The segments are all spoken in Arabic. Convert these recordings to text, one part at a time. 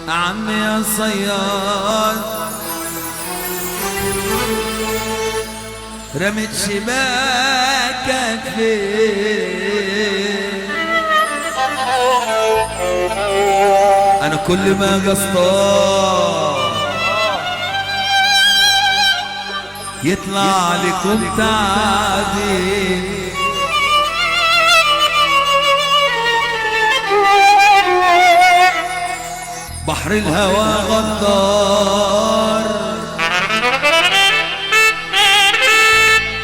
عمي يا صياد رمت شباكك فين؟ انا كل ما قصطاد يطلع لكم تعدين. بحر الهوى غدار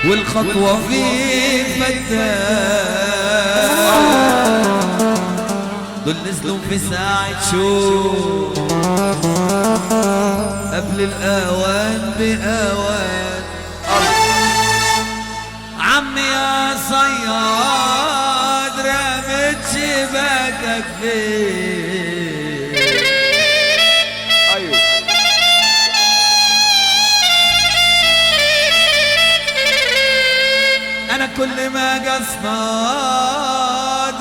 والخطوة فيه فتان، دول نزلوا في ساعة شوق قبل الأوان بأوان. عمي يا صياد رمت شباكك فين؟ أنا كل ما قصاد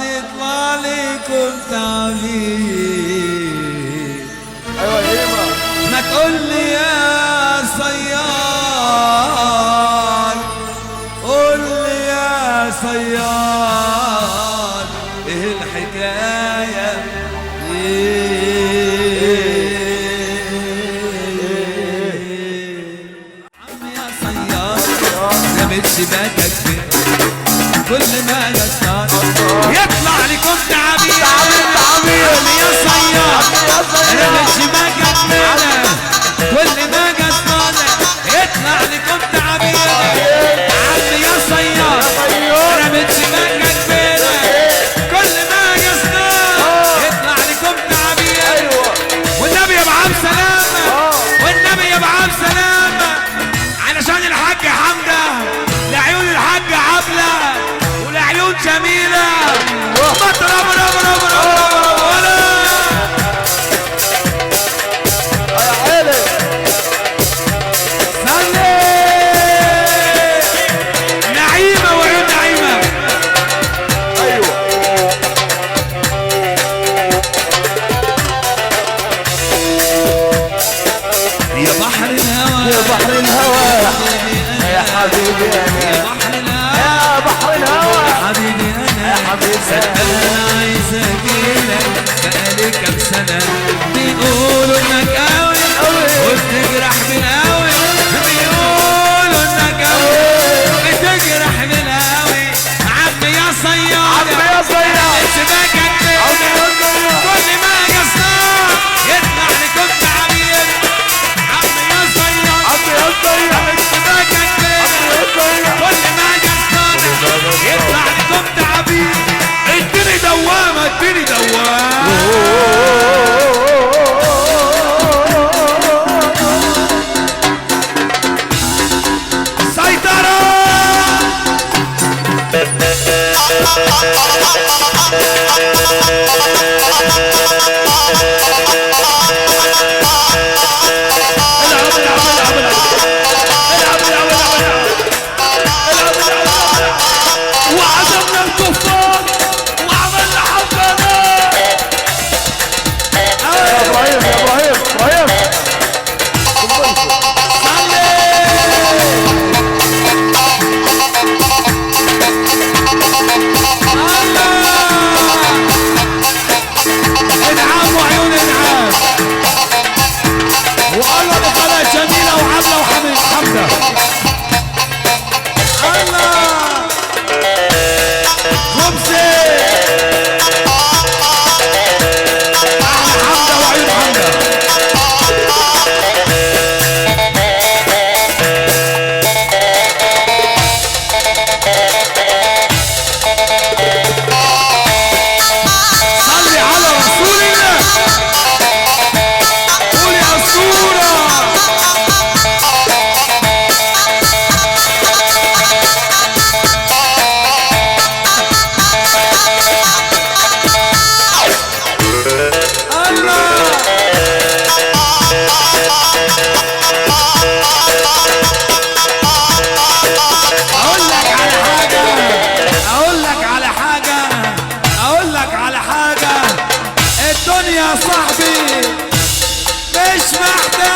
يطلع لكم تعبير. ما تقول لي يا صياد، قول لي يا صياد ايه الحكاية؟ عمي يا صياد رميت شباكك فين؟ كل ما قصاد يطلع لكم تعابير. عمي يا صياد رميت شباكك فين؟ كل ما قصاد يطلع لكم تعابير. عمي يا صياد رميت شباكك فين؟ كل ما قصاد يطلع لكم تعابير. والنبي يا ابو عبد سلامة، والنبي يا ابو عبد سلامة، علشان الحاج حمدة لعيون الحاج عبلة ولعيون جميلة مطرب رب رب رب ولا يا حلو صلي نعيمة وعيون نعيمة. ايوه يا بحر الهوى، يا بحر الهوى يا حبيبي انا، يا بحر الهوى، يا بحر الهوى يا حبيبي انا، يا حبيبي انا عايز اجيلك بقالي كام سنة. بيقولوا انك قوي وبتجرح بالقوي، بيقولوا انك قوي بتجرح بالقوي. عمي يا صياد، عمي يا صياد شباكك فين؟ كل ما قصاد يطلع لكم تعابير. عمي يا صياد، عمي يا صياد شباكك فين؟ كل ما قصاد يطلع لكم تعابير. اديني دوامة، اديني دوامة. سيطرة وعزمنا الكفار وعملنا حفلة. يا ابراهيم، يا ابراهيم، ابراهيم انعام وعيون انعام والله بقناة جميلة وعبلة وحمدة. الله خبزي احلى حمدة وعيون حمدة. صلي على رسول الله، قول يا اسطورة. مش محتاجة.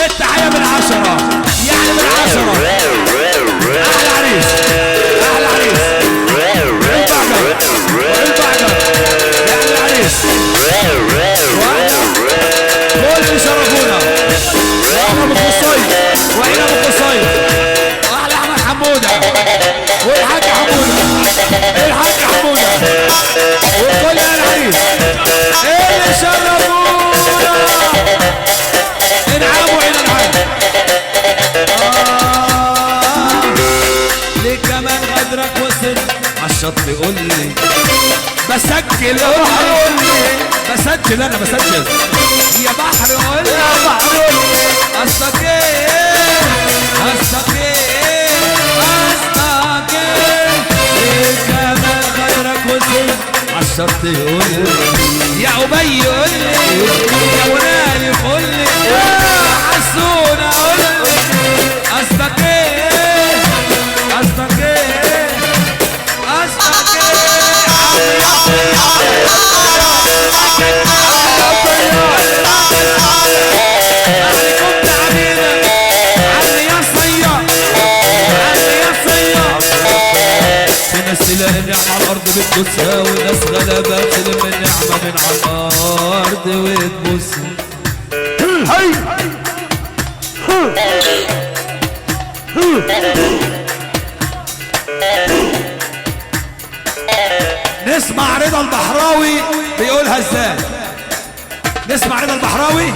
التحية من 10 يعني من 10. احلى عريس احلى عريس البعجر البعجر يا احلى عريس كل اللي شرفونا واحنا ابو قصيد وعين ابو قصيد واحلى احمد حموده والحاج حموده الحاج حموده وكل العريس اللي شرفونا انعموا الى الحاج. ليه كمان غدرك وصل عالشط قول لي بسجل قول لي بسجل انا بسجل يا بحر قول لي يا بحر قول لي قصدك ايه قصدك ايه قصدك ايه. ليه كمان غدرك وصل عالشط قول لي يا ابي قول لي يا ونالي قول لي يا حسونه قول لي قصدك ايه قصدك ايه قصدك ايه. عليكم تعبينا علي يا صياد علي يا صياد. في ناس تلاقي النعمة على الأرض بتبوسها وناس غلابة تلم النعمة من على الأرض وتبوسها. نسمع رضا البحراوي بيقولها ازاي. نسمع رضا البحراوي.